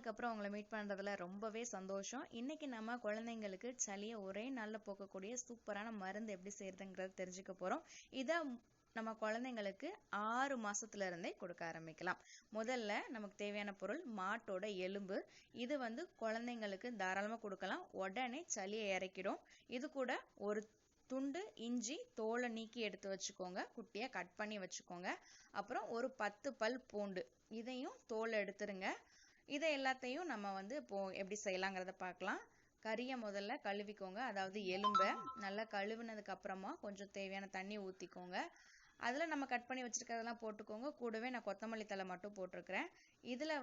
நாளுக்கு அப்புறம் உங்களை மீட் பண்ணுறதுல ரொம்பவே சந்தோஷம். இன்னைக்கு நம்ம குழந்தைங்களுக்கு சளியை ஒரே நாளில் போக்கக்கூடிய சூப்பரான மருந்து எப்படி செய்யறதுங்கிறத தெரிஞ்சுக்க போகிறோம். இதை நம்ம குழந்தைங்களுக்கு 6 மாசத்துல இருந்தே கொடுக்க ஆரம்பிக்கலாம். முதல்ல நமக்கு தேவையான பொருள் மாட்டோட எலும்பு. இது குழந்தைங்களுக்கு தாராளமாக கொடுக்கலாம், உடனே சளியை இறக்கிடும். இது கூட ஒரு துண்டு இஞ்சி தோலை நீக்கி எடுத்து வச்சுக்கோங்க, குட்டியாக கட் பண்ணி வச்சுக்கோங்க. அப்புறம் ஒரு 10 பல் பூண்டு, இதையும் தோலை எடுத்துருங்க. இதை எல்லாத்தையும் நம்ம இப்போ எப்படி செய்யலாங்கிறத பார்க்கலாம். கறியை முதல்ல கழுவிக்கோங்க, அதாவது எலும்பை நல்லா கழுவினதுக்கு அப்புறமா கொஞ்சம் தேவையான தண்ணி ஊற்றிக்கோங்க. அதில் நம்ம கட் பண்ணி வச்சுருக்கிறதெல்லாம் போட்டுக்கோங்க. கூடவே நான் கொத்தமல்லி தழை மட்டும் போட்டிருக்கிறேன். இதில்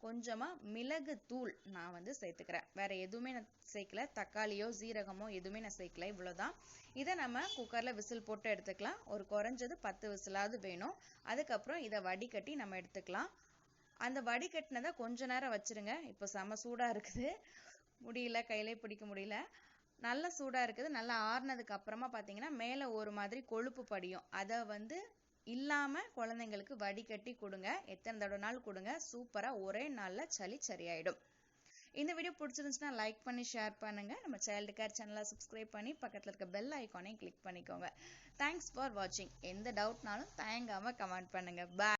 கொஞ்சமாக மிளகு தூள் நான் சேர்த்துக்கிறேன். வேறு எதுவுமே நான் சேர்க்கல, தக்காளியோ சீரகமோ எதுவுமே நான் சேர்க்கல, இவ்வளோதான். இதை நம்ம குக்கரில் விசில் போட்டு எடுத்துக்கலாம். ஒரு குறைஞ்சது 10 விசிலாவது வேணும். அதுக்கப்புறம் இதை வடிகட்டி நம்ம எடுத்துக்கலாம். அந்த வடிகட்டினதை கொஞ்ச நேரம் வச்சுருங்க. இப்போ செம சூடாக இருக்குது, முடியல, கையிலே பிடிக்க முடியல. நல்ல சூடாக இருக்குது. நல்லா ஆறுனதுக்கு அப்புறமா பார்த்தீங்கன்னா மேலே ஒரு மாதிரி கொழுப்பு படியும். அதை இல்லாமல் குழந்தைங்களுக்கு வடிகட்டி கொடுங்க. எத்தனை தடவைனாலும் கொடுங்க. சூப்பராக ஒரே நாளில் சளி சரியாயிடும். இந்த வீடியோ பிடிச்சிருந்துச்சுன்னா லைக் பண்ணி ஷேர் பண்ணுங்க. நம்ம சைல்டு கேர் சேனலை சப்ஸ்கிரைப் பண்ணி பக்கத்தில் இருக்க பெல் ஐக்கானையும் கிளிக் பண்ணிக்கோங்க. தேங்க்ஸ் ஃபார் வாட்சிங். எந்த டவுட்னாலும் தயங்காமல் கமெண்ட் பண்ணுங்க. பாய்.